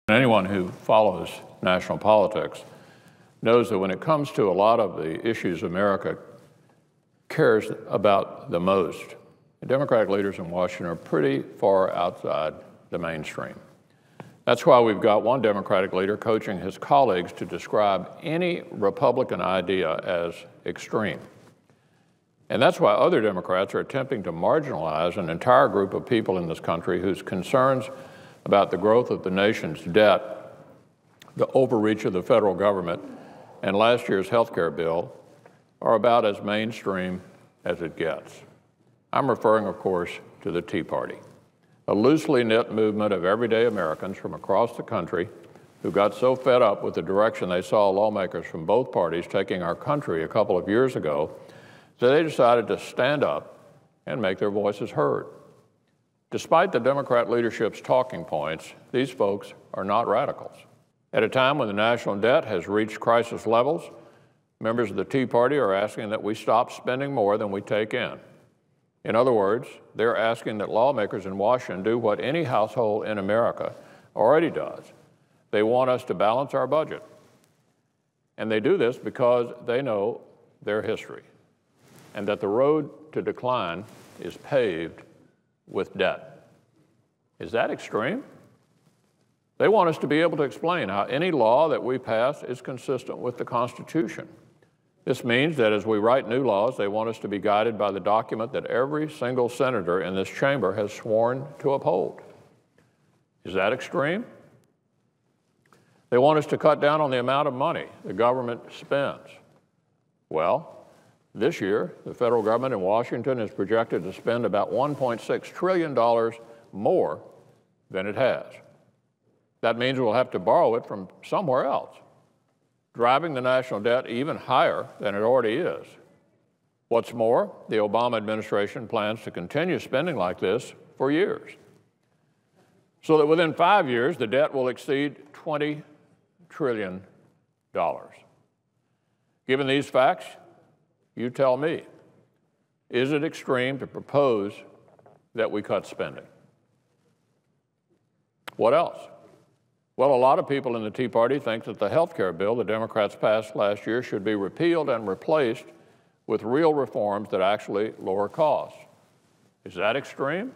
Anyone who follows national politics knows that when it comes to a lot of the issues America cares about the most, the Democratic leaders in Washington are pretty far outside the mainstream. That's why we've got one Democratic leader coaching his colleagues to describe any Republican idea as extreme. And that's why other Democrats are attempting to marginalize an entire group of people in this country whose concerns about the growth of the nation's debt, the overreach of the federal government, and last year's health care bill are about as mainstream as it gets. I'm referring, of course, to the Tea Party, a loosely knit movement of everyday Americans from across the country who got so fed up with the direction they saw lawmakers from both parties taking our country a couple of years ago that they decided to stand up and make their voices heard. Despite the Democrat leadership's talking points, these folks are not radicals. At a time when the national debt has reached crisis levels, members of the Tea Party are asking that we stop spending more than we take in. In other words, they're asking that lawmakers in Washington do what any household in America already does. They want us to balance our budget. And they do this because they know their history and that the road to decline is paved with debt. Is that extreme? They want us to be able to explain how any law that we pass is consistent with the Constitution. This means that as we write new laws, they want us to be guided by the document that every single senator in this chamber has sworn to uphold. Is that extreme? They want us to cut down on the amount of money the government spends. Well, this year, the federal government in Washington is projected to spend about $1.6 trillion more than it has. That means we'll have to borrow it from somewhere else, driving the national debt even higher than it already is. What's more, the Obama administration plans to continue spending like this for years, so that within 5 years, the debt will exceed $20 trillion. Given these facts, you tell me, is it extreme to propose that we cut spending? What else? Well, a lot of people in the Tea Party think that the health care bill the Democrats passed last year should be repealed and replaced with real reforms that actually lower costs. Is that extreme?